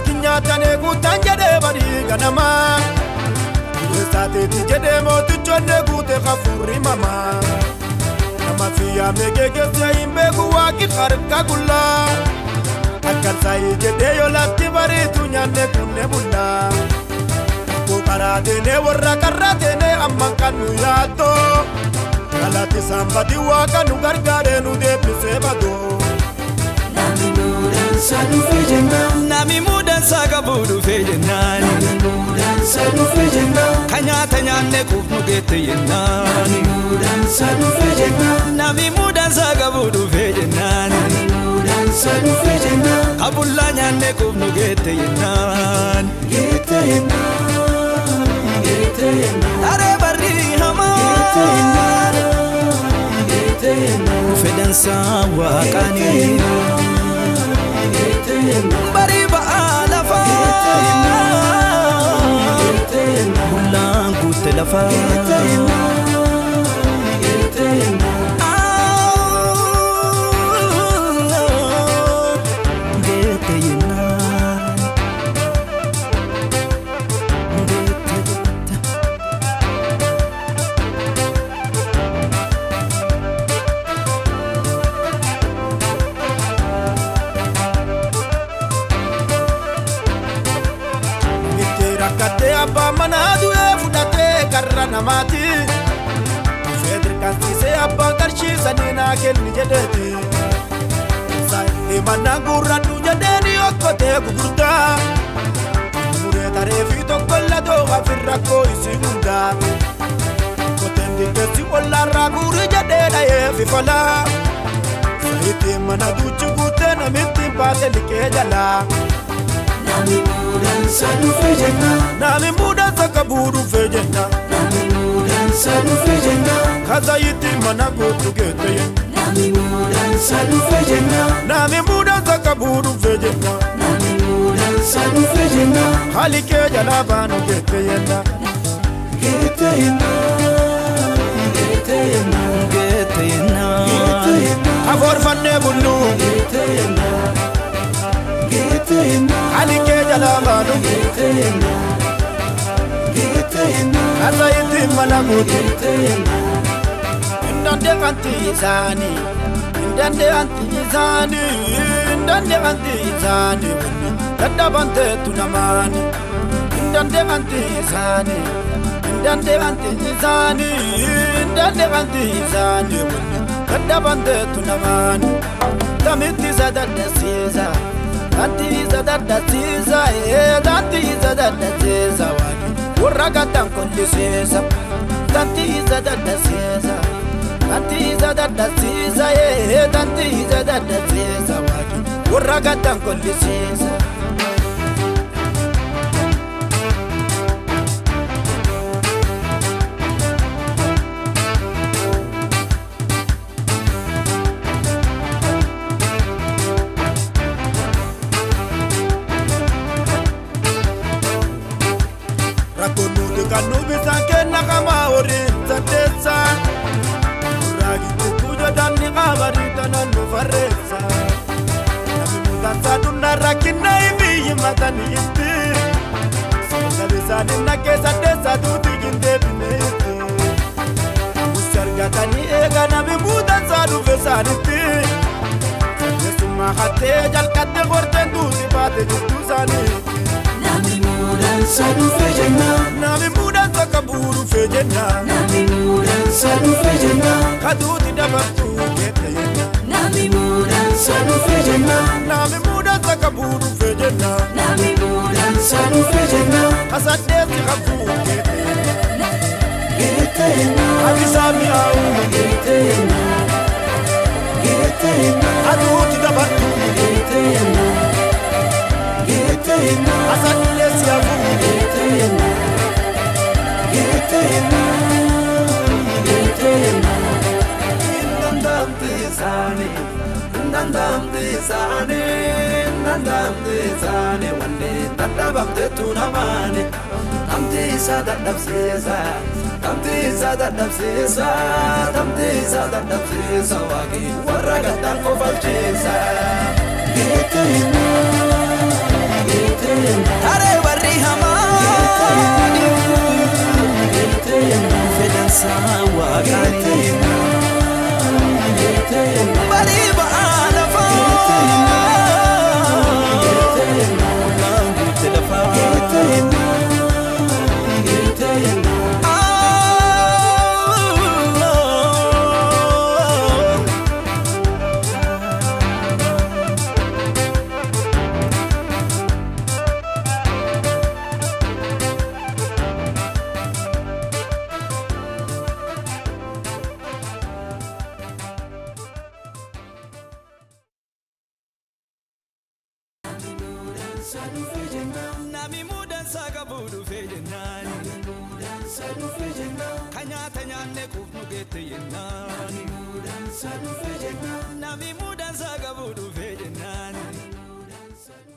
kinya tane gutan jade bari ganama Estate ti jade motu chonde gute khafuri mama Nama fiya mege gese imbe guwa ki kharka gulla Akal sai jade yo latti bari tunyane kunne bulla Ko karate ne warra karate ne amman kanu yato Kalati sambadi waka nu gargare nu depise bado Nami mudan sanu fejena Nami mudan saga budu fejena Nami mudan sanu fejena Kanya tanya ne kufnu gete yena Nami mudan sanu fejena Nami mudan saga budu fejena Nami mudan sanu fejena Kabullanya ne kufnu gete yena Gete yena Gete yena Are bari hama Gete yena Gete yena Fedan sawa kani Gete yena Bari ba alafa Gete yena Bulan kutte lafa Gete yena Gete yena Gete yena Kate abba manadu e fudate karra namati Fedr kanti se abba karshi sanina kenni jedeti Sai manangura du jedeni okkote gugurda Mure tarefi tokkolla do afirra ko isimunda Kotendi kesi walla raguri jededa e fifala Saiti manadu chugute namitti pate like jala Nami mudan sanu fejena Nami mudan sakaburu fejena Nami mudan sanu fejena Kaza yiti manago tugete Nami mudan sanu fejena Nami mudan sakaburu fejena Nami mudan sanu fejena Halike jalabanu gete yena Gete yena Gete yena Gete yena Gete yena Afor fanne bullu Gete yena Gete yena Halike jalabanu Gete yena Gete yena Kaza yiti manago Gete yena Indande kanti zani Indande anti zani Indande anti zani Kadabante tunamani Indande anti zani Indande anti zani Indande anti zani Kadabante tunamani Tamiti zadada siza Tanti zadada siza Tanti zadada siza waki Urragatan kondi siza Tanti zadada siza Tanti zadada siza Tanti zadada siza waki Urragatan kondi siza Rakonu de kanu bisanke nakama ori zatesa Uragi kukujo dani kabari tananu faresa Nami mudansa dunna rakina imi yimatani iti Sisa bisani nakesa desa duti jinde bine iti Mushargatani ega nami mudansa dufesani iti Nesuma khate jalkate gorten duti bate jitu sani Nami mudan sanu fejena Nami mudan sakaburu fejena Nami mudan sanu fejena Kaduti dabartu gete yena Nami mudan sanu fejena Nami mudan sakaburu fejena Nami mudan sanu fejena Kasadesi kafu gete yena Gete yena Abisami au Gete yena Gete yena Kaduti dabartu Gete yena Gete yena Kasadesi kafu Gete yena Gete yena Gete yena Nandam tisani Nandam tisani Wande tadabam te tunamani Tamtisa dadabsisa Tamtisa dadabsisa Tamtisa dadabsisa Wagi warragatan kofalchisa Gete yena Gete Tare barri hamani Fedan sawa gani Bari baana fa Nangu telefa Nami mudan saga budu fejenani mudan sadu fejenani kanya tanya ne kufnu gete yenani mudan sadu fejenani Nami mudan saga budu fejenani mudan sadu